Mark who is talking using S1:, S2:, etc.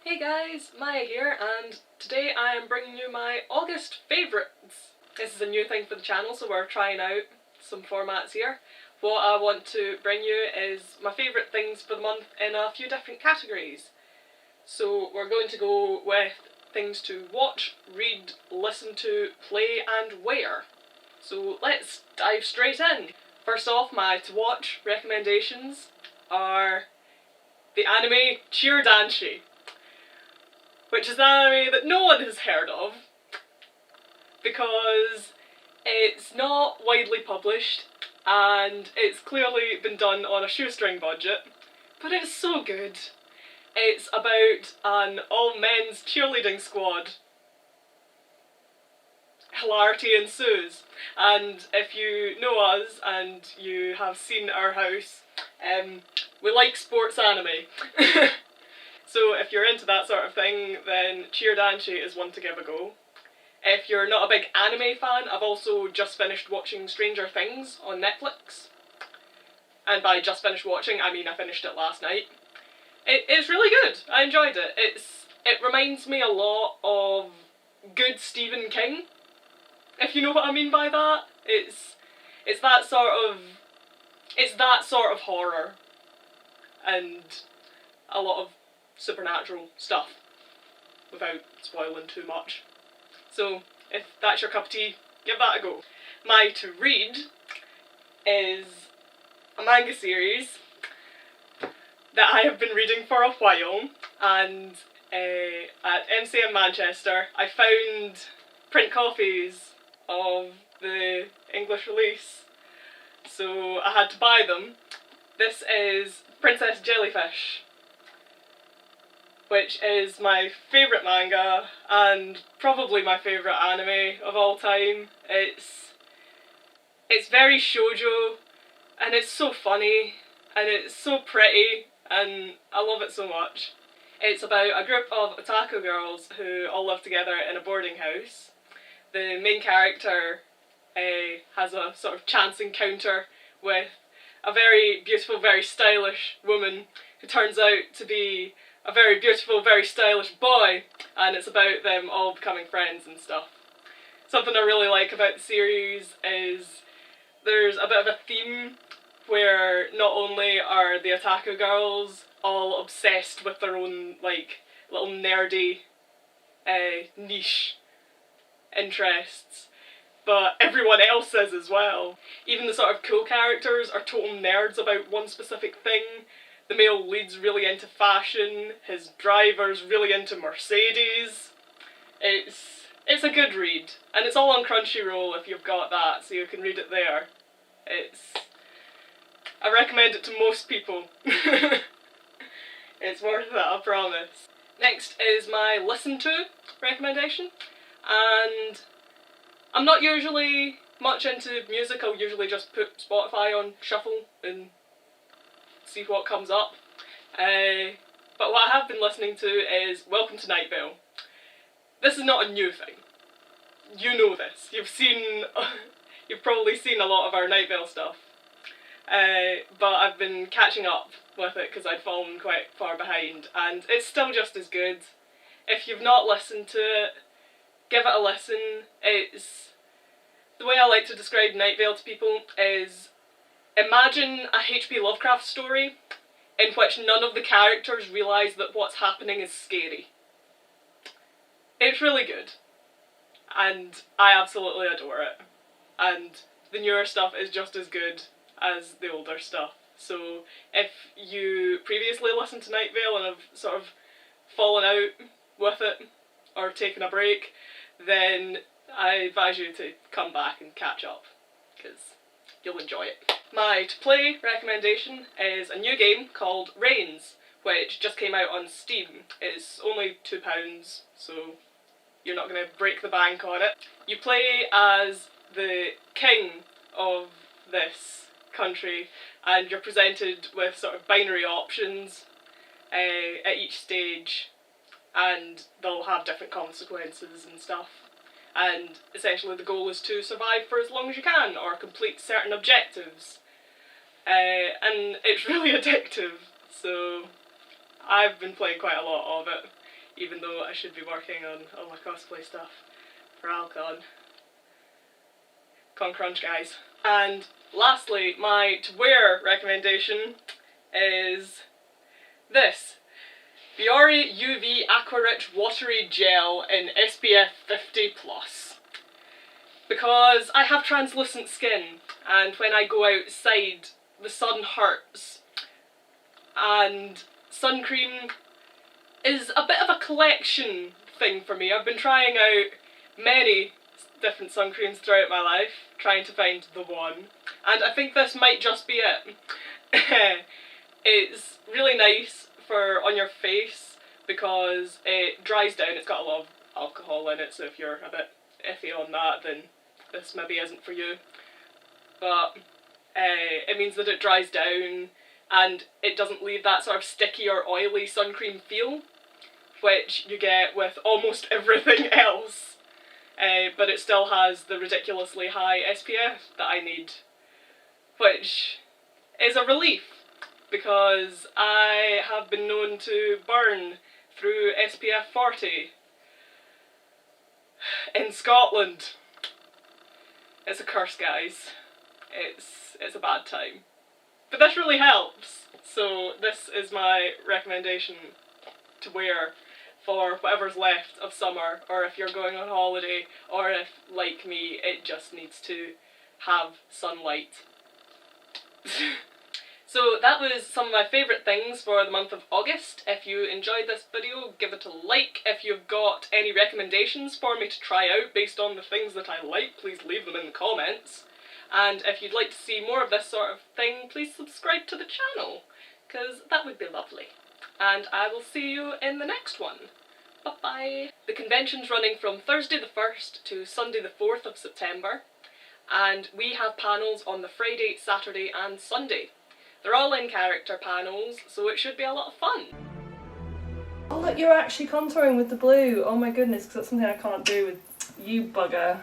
S1: Hey guys, Maya here, and today I am bringing you my August favourites. This is a new thing for the channel, so we're trying out some formats here. What I want to bring you is my favourite things for the month in a few different categories. So we're going to go with things to watch, read, listen to, play and wear. So let's dive straight in. First off, my to watch recommendations are the anime Danshi, which is an anime that no one has heard of because it's not widely published and it's clearly been done on a shoestring budget, but it's so good. It's about an all-men's cheerleading squad. Hilarity ensues, and if you know us and you have seen our house, we like sports anime. So if you're into that sort of thing, then Danshi is one to give a go. If you're not a big anime fan, I've also just finished watching Stranger Things on Netflix. And by just finished watching, I mean I finished it last night. It's really good. I enjoyed it. It reminds me a lot of good Stephen King, if you know what I mean by that. It's that sort of horror and a lot of supernatural stuff without spoiling too much. So if that's your cup of tea, give that a go. My to read is a manga series that I have been reading for a while, and at MCM Manchester I found print copies of the English release, so I had to buy them. This is Princess Jellyfish, which is my favourite manga and probably my favourite anime of all time. It's very shoujo and it's so funny and it's so pretty and I love it so much. It's about a group of otaku girls who all live together in a boarding house. The main character has a sort of chance encounter with a very beautiful, very stylish woman who turns out to be a very beautiful, very stylish boy, and it's about them all becoming friends and stuff. Something I really like about the series is there's a bit of a theme where not only are the otaku girls all obsessed with their own, like, little nerdy, niche interests, but everyone else is as well. Even the sort of cool characters are total nerds about one specific thing. The male lead's really into fashion, his driver's really into Mercedes. It's a good read, and it's all on Crunchyroll if you've got that, so you can read it there. I recommend it to most people. It's worth it, I promise. Next is my listen to recommendation, and I'm not usually much into music. I'll usually just put Spotify on shuffle and see what comes up. But what I have been listening to is Welcome to Night Vale. This is not a new thing. You know this. You've probably seen a lot of our Night Vale stuff. But I've been catching up with it because I'd fallen quite far behind, and it's still just as good. If you've not listened to it, give it a listen. The way I like to describe Night Vale to people is, imagine a H.P. Lovecraft story in which none of the characters realise that what's happening is scary. It's really good, and I absolutely adore it. And the newer stuff is just as good as the older stuff. So if you previously listened to Night Vale and have sort of fallen out with it or taken a break, then I advise you to come back and catch up, because you'll enjoy it. My to play recommendation is a new game called Reigns, which just came out on Steam. It's only £2, so you're not going to break the bank on it. You play as the king of this country, and you're presented with sort of binary options at each stage, and they'll have different consequences and stuff. And essentially the goal is to survive for as long as you can, or complete certain objectives. And it's really addictive, so I've been playing quite a lot of it. even though I should be working on all my cosplay stuff for Alcon. Con crunch, guys. And lastly, my to wear recommendation is this. Biore UV Aqua Rich Watery Gel in SPF 50+. Because I have translucent skin, and when I go outside the sun hurts, and sun cream is a bit of a collection thing for me. I've been trying out many different sun creams throughout my life, trying to find the one, and I think this might just be it. It's really nice for on your face because it dries down. It's got a lot of alcohol in it, so if you're a bit iffy on that, then this maybe isn't for you. But it means that it dries down and it doesn't leave that sort of sticky or oily sun cream feel, which you get with almost everything else. But it still has the ridiculously high SPF that I need, which is a relief because I have been known to burn through SPF 40 in Scotland. It's a curse, guys. It's a bad time. But this really helps, so this is my recommendation to wear for whatever's left of summer, or if you're going on holiday, or if, like me, it just needs to have sunlight. So that was some of my favourite things for the month of August. If you enjoyed this video, give it a like. If you've got any recommendations for me to try out based on the things that I like, please leave them in the comments. And if you'd like to see more of this sort of thing, please subscribe to the channel, because that would be lovely. And I will see you in the next one. Bye bye. The convention's running from Thursday the 1st to Sunday the 4th of September, and we have panels on the Friday, Saturday and Sunday. They're all in character panels, so it should be a lot of fun. Oh look, you're actually contouring with the blue. Oh my goodness, because that's something I can't do with you, bugger.